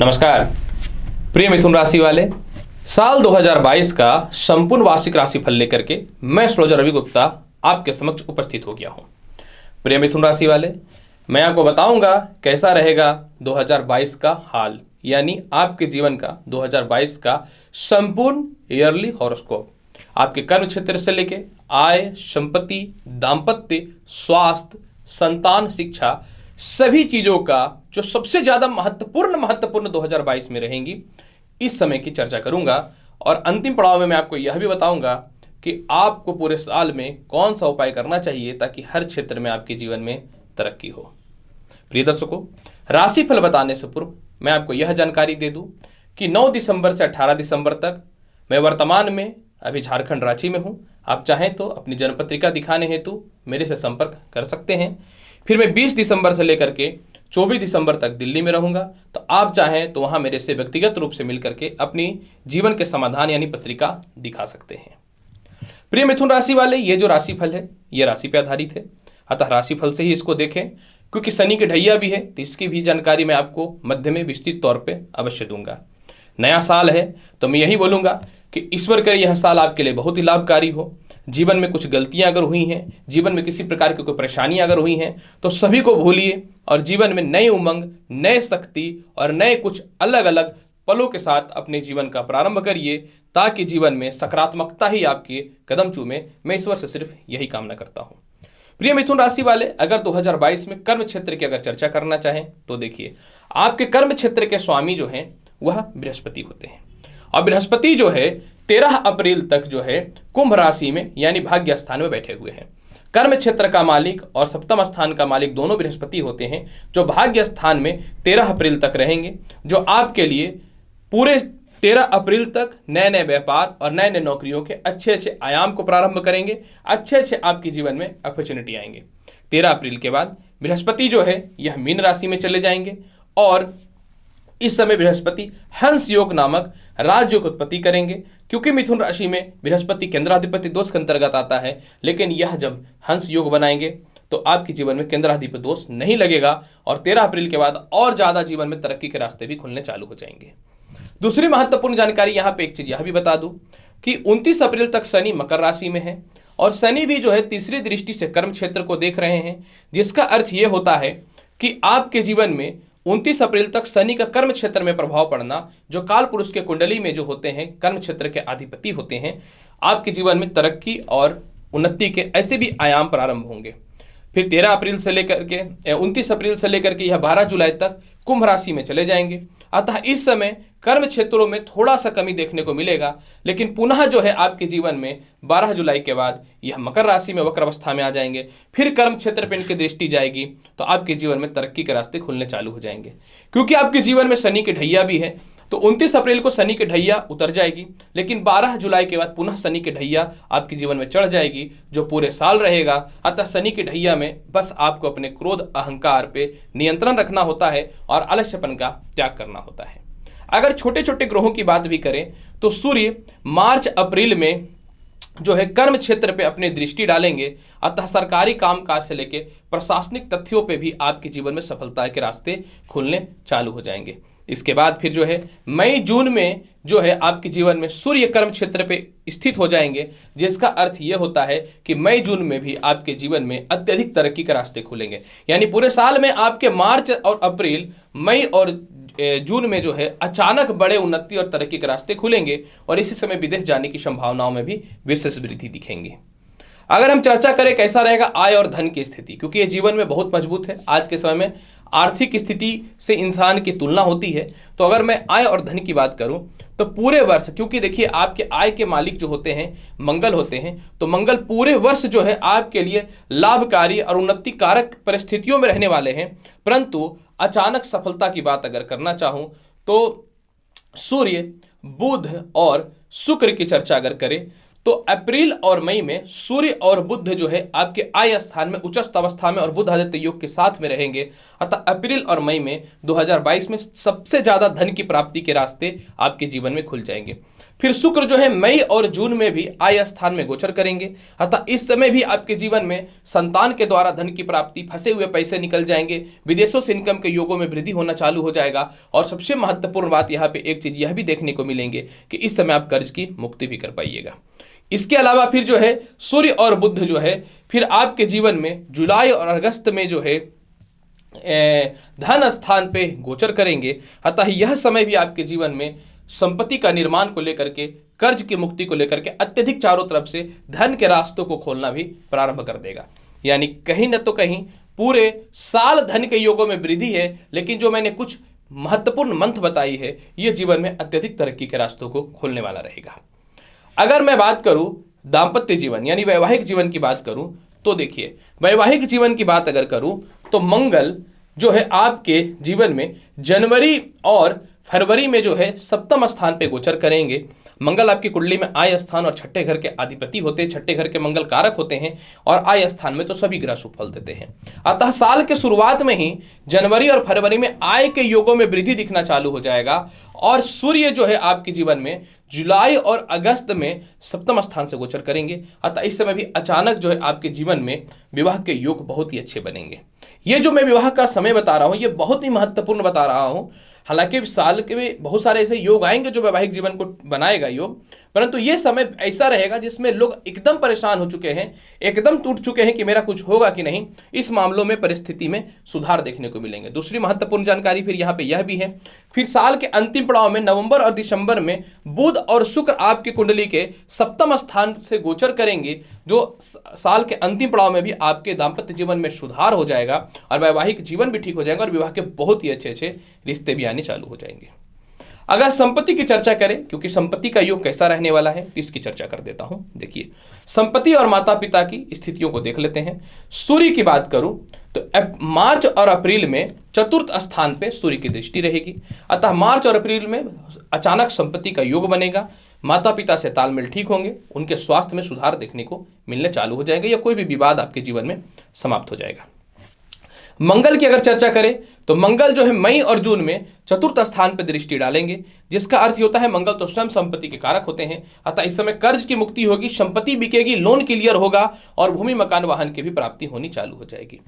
नमस्कार प्रिय मिथुन राशि वाले, साल 2022 का संपूर्ण वार्षिक राशिफल लेकर के मैं एस्ट्रोलॉजर रवि गुप्ता आपके समक्ष उपस्थित हो गया हूं। प्रिय मिथुन राशि वाले, मैं आपको बताऊंगा कैसा रहेगा 2022 का हाल, यानी आपके जीवन का 2022 का संपूर्ण ईयरली हॉरोस्कोप। आपके कर्म क्षेत्र से लेके आय, संपत्ति, दाम्पत्य, स्वास्थ्य, संतान, शिक्षा, सभी चीजों का जो सबसे ज्यादा महत्वपूर्ण 2022 में रहेंगी, इस समय की चर्चा करूंगा। और अंतिम पड़ाव में मैं आपको यह भी बताऊंगा कि आपको पूरे साल में कौन सा उपाय करना चाहिए ताकि हर क्षेत्र में आपके जीवन में तरक्की हो। प्रिय दर्शकों, राशिफल बताने से पूर्व मैं आपको यह जानकारी दे दूं कि 9 दिसंबर से 18 दिसंबर तक मैं वर्तमान में अभी झारखंड रांची में हूं। आप चाहें तो अपनी जन्मपत्रिका दिखाने हेतु मेरे से संपर्क कर सकते हैं। फिर मैं 20 दिसंबर से लेकर के 24 दिसंबर तक दिल्ली में रहूंगा, तो आप चाहें तो वहां मेरे से व्यक्तिगत रूप से मिल करके अपनी जीवन के समाधान यानी पत्रिका दिखा सकते हैं। प्रिय मिथुन राशि वाले, ये जो राशिफल है ये राशि पे आधारित है, अतः राशिफल से ही इसको देखें। क्योंकि शनि की ढैया भी है तो इसकी भी जानकारी मैं आपको मध्य में विस्तृत तौर पे अवश्य दूंगा। नया साल है तो मैं यही बोलूंगा कि ईश्वर करे यह साल आपके लिए बहुत ही लाभकारी हो। जीवन में कुछ गलतियां अगर हुई हैं, जीवन में किसी प्रकार की कोई परेशानियां अगर हुई हैं, तो सभी को भूलिए और जीवन में नए उमंग, नए शक्ति और नए कुछ अलग अलग पलों के साथ अपने जीवन का प्रारंभ करिए, ताकि जीवन में सकारात्मकता ही आपके कदम चूमे। मैं ईश्वर से सिर्फ यही कामना करता हूं। प्रिय मिथुन राशि वाले, अगर 2022 में कर्म क्षेत्र की अगर चर्चा करना चाहें तो देखिए, आपके कर्म क्षेत्र के स्वामी जो हैं वह बृहस्पति होते हैं। और बृहस्पति जो है 13 अप्रैल तक जो है कुंभ राशि में यानी भाग्य स्थान में बैठे हुए हैं। कर्म क्षेत्र का मालिक और सप्तम स्थान का मालिक दोनों बृहस्पति होते हैं, जो भाग्य स्थान में 13 अप्रैल तक रहेंगे, जो आपके लिए पूरे 13 अप्रैल तक नए नए व्यापार और नए नए नौकरियों के अच्छे अच्छे आयाम को प्रारंभ करेंगे। अच्छे अच्छे आपके जीवन में अपॉर्चुनिटी आएंगे। 13 अप्रैल के बाद बृहस्पति जो है यह मीन राशि में चले जाएंगे और इस समय बृहस्पति हंस योग नामक राजयोग की उत्पत्ति करेंगे। क्योंकि मिथुन राशि में बृहस्पति केंद्राधिपति दोष के अंतर्गत आता है, लेकिन यह जब हंस योग बनाएंगे तो आपके जीवन में केंद्राधिपति दोष नहीं लगेगा और 13 अप्रैल के बाद और ज्यादा जीवन में तरक्की के रास्ते भी खुलने चालू हो जाएंगे। दूसरी महत्वपूर्ण जानकारी यहां पे एक चीज यह भी बता दूं कि 29 अप्रैल तक शनि मकर राशि में है और शनि भी जो है तीसरी दृष्टि से कर्म क्षेत्र को देख रहे हैं, जिसका अर्थ यह होता है कि आपके जीवन में 29 अप्रैल तक शनि का कर्म क्षेत्र में प्रभाव पड़ना, जो काल पुरुष के कुंडली में जो होते हैं कर्म क्षेत्र के अधिपति होते हैं, आपके जीवन में तरक्की और उन्नति के ऐसे भी आयाम प्रारंभ होंगे। फिर 13 अप्रैल से लेकर के 29 अप्रैल से लेकर के यह 12 जुलाई तक कुंभ राशि में चले जाएंगे। अतः इस समय कर्म क्षेत्रों में थोड़ा सा कमी देखने को मिलेगा, लेकिन पुनः जो है आपके जीवन में 12 जुलाई के बाद यह मकर राशि में वक्र अवस्था में आ जाएंगे। फिर कर्म क्षेत्र पर इनकी दृष्टि जाएगी तो आपके जीवन में तरक्की के रास्ते खुलने चालू हो जाएंगे। क्योंकि आपके जीवन में शनि की ढैया भी है, तो 29 अप्रैल को शनि की ढैया उतर जाएगी, लेकिन 12 जुलाई के बाद पुनः शनि की ढैया आपके जीवन में चढ़ जाएगी, जो पूरे साल रहेगा। अतः शनि की ढैया में बस आपको अपने क्रोध अहंकार पे नियंत्रण रखना होता है और आलस्यपन का त्याग करना होता है। अगर छोटे छोटे ग्रहों की बात भी करें तो सूर्य मार्च अप्रैल में जो है कर्म क्षेत्र पे अपनी दृष्टि डालेंगे। अतः सरकारी कामकाज से लेके प्रशासनिक तथ्यों पे भी आपके जीवन में सफलता के रास्ते खुलने चालू हो जाएंगे। इसके बाद फिर जो है मई जून में जो है आपके जीवन में सूर्य कर्म क्षेत्र पे स्थित हो जाएंगे, जिसका अर्थ ये होता है कि मई जून में भी आपके जीवन में अत्यधिक तरक्की के रास्ते खुलेंगे। यानी पूरे साल में आपके मार्च और अप्रैल, मई और जून में जो है अचानक बड़े उन्नति और तरक्की के रास्ते खुलेंगे और इसी समय विदेश जाने की संभावनाओं में भी विशेष वृद्धि दिखेंगी। अगर हम चर्चा करें कैसा रहेगा आय और धन की स्थिति, क्योंकि ये जीवन में बहुत मजबूत है। आज के समय में आर्थिक स्थिति से इंसान की तुलना होती है, तो अगर मैं आय और धन की बात करूं तो पूरे वर्ष, क्योंकि देखिए आपके आय के मालिक जो होते हैं मंगल होते हैं, तो मंगल पूरे वर्ष जो है आपके लिए लाभकारी और उन्नति कारक परिस्थितियों में रहने वाले हैं। परंतु अचानक सफलता की बात अगर करना चाहूं तो सूर्य, बुध और शुक्र की चर्चा अगर करें तो अप्रैल और मई में सूर्य और बुध जो है आपके आय स्थान में उच्चस्थ अवस्था में और बुध आदित्य योग के साथ में रहेंगे। अतः अप्रैल और मई में 2022 में सबसे ज्यादा धन की प्राप्ति के रास्ते आपके जीवन में खुल जाएंगे। फिर शुक्र जो है मई और जून में भी आय स्थान में गोचर करेंगे, अतः इस समय भी आपके जीवन में संतान के द्वारा धन की प्राप्ति, फंसे हुए पैसे निकल जाएंगे, विदेशों से इनकम के योगों में वृद्धि होना चालू हो जाएगा। और सबसे महत्वपूर्ण बात यहाँ पे एक चीज यह भी देखने को मिलेंगे कि इस समय आप कर्ज की मुक्ति भी कर पाइएगा। इसके अलावा फिर जो है सूर्य और बुध जो है फिर आपके जीवन में जुलाई और अगस्त में जो है धन स्थान पे गोचर करेंगे, अतः यह समय भी आपके जीवन में संपत्ति का निर्माण को लेकर के, कर्ज की मुक्ति को लेकर के अत्यधिक चारों तरफ से धन के रास्तों को खोलना भी प्रारंभ कर देगा। यानी कहीं न तो कहीं पूरे साल धन के योगों में वृद्धि है, लेकिन जो मैंने कुछ महत्वपूर्ण मंत्र बताई है यह जीवन में अत्यधिक तरक्की के रास्तों को खोलने वाला रहेगा। अगर मैं बात करूं दाम्पत्य जीवन यानी वैवाहिक जीवन की बात करूं, तो देखिए वैवाहिक जीवन की बात अगर करूं तो मंगल जो है आपके जीवन में जनवरी और फरवरी में जो है सप्तम स्थान पे गोचर करेंगे। मंगल आपकी कुंडली में आय स्थान और छठे घर के अधिपति होते हैं, छठे घर के मंगल कारक होते हैं, और आय स्थान में तो सभी ग्रह शुभ फल देते हैं। अतः साल के शुरुआत में ही जनवरी और फरवरी में आय के योगों में वृद्धि दिखना चालू हो जाएगा, और सूर्य जो है आपके जीवन में जुलाई और अगस्त में सप्तम स्थान से गोचर करेंगे। अतः इस समय भी अचानक जो है आपके जीवन में विवाह के योग बहुत ही अच्छे बनेंगे। ये जो मैं विवाह का समय बता रहा हूं ये बहुत ही महत्वपूर्ण बता रहा हूं। हालांकि साल के में बहुत सारे ऐसे योग आएंगे जो वैवाहिक जीवन को बनाएगा योग, परंतु ये समय ऐसा रहेगा जिसमें लोग एकदम परेशान हो चुके हैं, एकदम टूट चुके हैं कि मेरा कुछ होगा कि नहीं। इस मामलों में परिस्थिति में सुधार देखने को मिलेंगे। दूसरी महत्वपूर्ण जानकारी फिर यहाँ पे यह भी है, फिर साल के अंतिम पड़ाव में नवंबर और दिसंबर में बुध और शुक्र आपकी कुंडली के सप्तम स्थान से गोचर करेंगे, जो साल के अंतिम पड़ाव में भी आपके दाम्पत्य जीवन में सुधार हो जाएगा और वैवाहिक जीवन भी ठीक हो जाएगा और विवाह के बहुत ही अच्छे अच्छे रिश्ते भी आने चालू हो जाएंगे। अगर संपत्ति की चर्चा करें, क्योंकि संपत्ति का योग कैसा रहने वाला है तो इसकी चर्चा कर देता हूं। देखिए संपत्ति और माता पिता की स्थितियों को देख लेते हैं। सूर्य की बात करूं तो मार्च और अप्रैल में चतुर्थ स्थान पे सूर्य की दृष्टि रहेगी, अतः मार्च और अप्रैल में अचानक संपत्ति का योग बनेगा। माता पिता से तालमेल ठीक होंगे, उनके स्वास्थ्य में सुधार देखने को मिलने चालू हो जाएंगे, या कोई भी विवाद आपके जीवन में समाप्त हो जाएगा। मंगल की अगर चर्चा करें तो मंगल जो है मई और जून में चतुर्थ स्थान पर दृष्टि डालेंगे, जिसका अर्थ होता है मंगल तो स्वयं संपत्ति के कारक होते हैं। अतः इस समय कर्ज की मुक्ति होगी, संपत्ति बिकेगी, लोन क्लियर होगा और भूमि मकान वाहन की भी प्राप्ति होनी चालू हो जाएगी।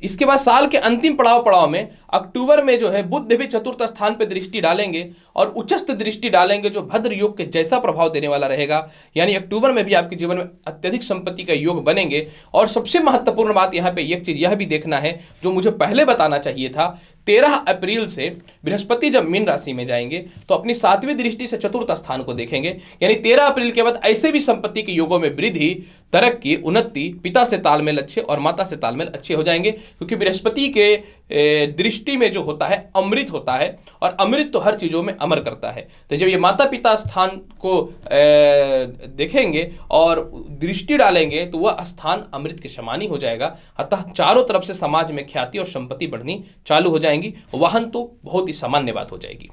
इसके बाद साल के अंतिम पड़ाव में अक्टूबर में जो है बुध भी चतुर्थ स्थान पर दृष्टि डालेंगे और उच्चस्थ दृष्टि डालेंगे, जो भद्र योग के जैसा प्रभाव देने वाला रहेगा। यानी अक्टूबर में भी आपके जीवन में अत्यधिक संपत्ति का योग बनेंगे। और सबसे महत्वपूर्ण बात यहाँ पे एक चीज यह भी देखना है जो मुझे पहले बताना चाहिए था, 13 अप्रैल से बृहस्पति जब मीन राशि में जाएंगे तो अपनी 7वीं दृष्टि से चतुर्थ स्थान को देखेंगे। यानी 13 अप्रैल के बाद ऐसे भी संपत्ति के योगों में वृद्धि, तरक्की, उन्नति, पिता से तालमेल अच्छे और माता से तालमेल अच्छे हो जाएंगे, क्योंकि बृहस्पति के दृष्टि में जो होता है अमृत होता है, और अमृत तो हर चीजों में अमर करता है। तो जब ये माता पिता स्थान को देखेंगे और दृष्टि डालेंगे तो वह स्थान अमृत के समान ही हो जाएगा। अतः चारों तरफ से समाज में ख्याति और संपत्ति बढ़नी चालू हो जाएंगी, वाहन तो बहुत ही सामान्य बात हो जाएगी।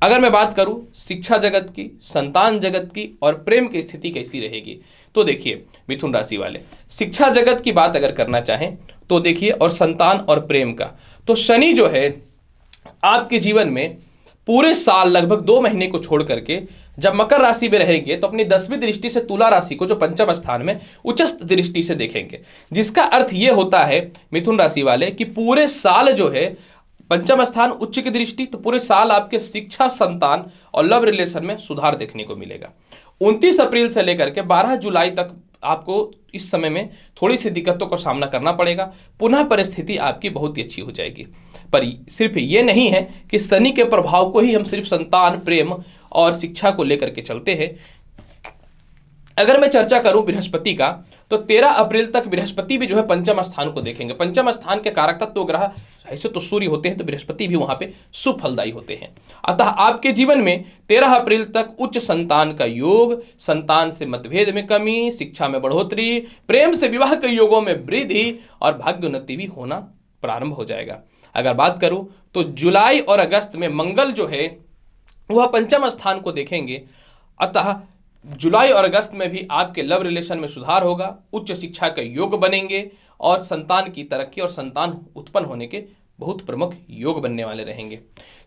अगर मैं बात करूं शिक्षा जगत की, संतान जगत की और प्रेम की स्थिति कैसी रहेगी, तो देखिए मिथुन राशि वाले शिक्षा जगत की बात अगर करना चाहें तो देखिए, और संतान और प्रेम का, तो शनि जो है आपके जीवन में पूरे साल लगभग 2 महीने को छोड़ करके जब मकर राशि में रहेंगे तो अपनी 10वीं दृष्टि से तुला राशि को जो पंचम स्थान में उच्चस्थ दृष्टि से देखेंगे, जिसका अर्थ यह होता है मिथुन राशि वाले कि पूरे साल जो है पंचम स्थान उच्च की दृष्टि, तो पूरे साल आपके शिक्षा, संतान और लव रिलेशन में सुधार देखने को मिलेगा। 29 अप्रैल से लेकर के 12 जुलाई तक आपको इस समय में थोड़ी सी दिक्कतों का सामना करना पड़ेगा, पुनः परिस्थिति आपकी बहुत ही अच्छी हो जाएगी। पर सिर्फ ये नहीं है कि शनि के प्रभाव को ही हम सिर्फ संतान, प्रेम और शिक्षा को लेकर के चलते हैं। अगर मैं चर्चा करूं बृहस्पति का, तो 13 अप्रैल तक बृहस्पति भी जो है पंचम स्थान को देखेंगे। पंचम स्थान के कारक तत्व ग्रह ऐसे तो सूर्य होते हैं, तो बृहस्पति भी वहां पे शुभ फलदायी होते हैं। अतः आपके जीवन में 13 अप्रैल तक उच्च संतान का योग, संतान से मतभेद में कमी, शिक्षा में बढ़ोतरी, प्रेम से विवाह के योगों में वृद्धि और भाग्योन्नति भी होना प्रारंभ हो जाएगा। अगर बात करूं तो जुलाई और अगस्त में मंगल जो है वह पंचम स्थान को देखेंगे। अतः जुलाई और अगस्त में भी आपके लव रिलेशन में सुधार होगा, उच्च शिक्षा के योग बनेंगे और संतान की तरक्की और संतान उत्पन्न होने के बहुत प्रमुख योग बनने वाले रहेंगे।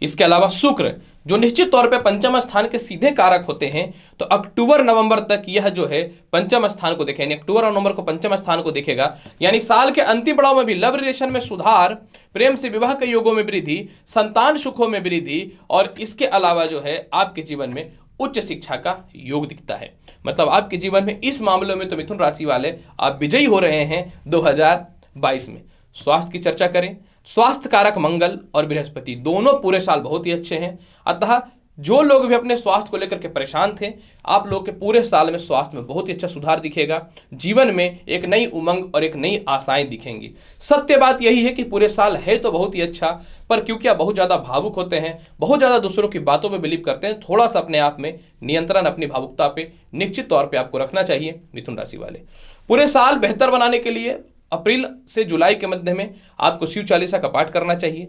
इसके अलावा शुक्र जो निश्चित तौर पे पंचम स्थान के सीधे कारक होते हैं, तो अक्टूबर नवंबर तक यह जो है पंचम स्थान को देखें, यानी अक्टूबर और नवंबर को पंचम स्थान को देखेगा, यानी साल के अंतिम पड़ाव में भी लव रिलेशन में सुधार, प्रेम से विवाह के योगों में वृद्धि, संतान सुखों में वृद्धि, और इसके अलावा जो है आपके जीवन में उच्च शिक्षा का योग दिखता है। मतलब आपके जीवन में इस मामले में तो मिथुन राशि वाले आप विजयी हो रहे हैं 2022 में। स्वास्थ्य की चर्चा करें, स्वास्थ्य कारक मंगल और बृहस्पति दोनों पूरे साल बहुत ही अच्छे हैं। अतः जो लोग भी अपने स्वास्थ्य को लेकर के परेशान थे, आप लोग के पूरे साल में स्वास्थ्य में बहुत ही अच्छा सुधार दिखेगा। जीवन में एक नई उमंग और एक नई आशाएं दिखेंगी। सत्य बात यही है कि पूरे साल है तो बहुत ही अच्छा, पर क्योंकि आप बहुत ज़्यादा भावुक होते हैं, बहुत ज़्यादा दूसरों की बातों पे बिलीव करते हैं, थोड़ा सा अपने आप में नियंत्रण अपनी भावुकता पे निश्चित तौर पर आपको रखना चाहिए मिथुन राशि वाले। पूरे साल बेहतर बनाने के लिए अप्रैल से जुलाई के मध्य में आपको शिव चालीसा का पाठ करना चाहिए।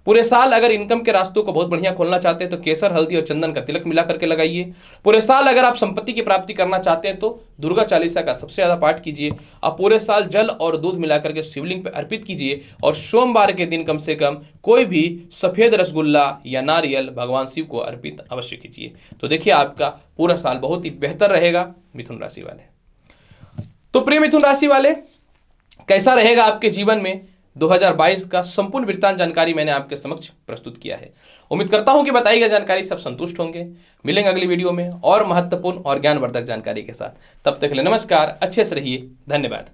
पूरे साल अगर इनकम के रास्तों को बहुत बढ़िया खोलना चाहते हैं तो केसर, हल्दी और चंदन का तिलक मिला करके लगाइए। पूरे साल अगर आप संपत्ति की प्राप्ति करना चाहते हैं तो दुर्गा चालीसा का सबसे ज्यादा पाठ कीजिए। आप पूरे साल जल और दूध मिला करके शिवलिंग पर अर्पित कीजिए, और सोमवार के दिन कम से कम कोई भी सफेद रसगुल्ला या नारियल भगवान शिव को अर्पित अवश्य कीजिए। तो देखिए आपका पूरा साल बहुत ही बेहतर रहेगा मिथुन राशि वाले। तो प्रिय मिथुन राशि वाले, कैसा रहेगा आपके जीवन में 2022 का संपूर्ण वृत्तांत जानकारी मैंने आपके समक्ष प्रस्तुत किया है। उम्मीद करता हूं कि बताई गई जानकारी सब संतुष्ट होंगे। मिलेंगे अगली वीडियो में और महत्वपूर्ण और ज्ञानवर्धक जानकारी के साथ। तब तक के लिए नमस्कार, अच्छे से रहिए, धन्यवाद।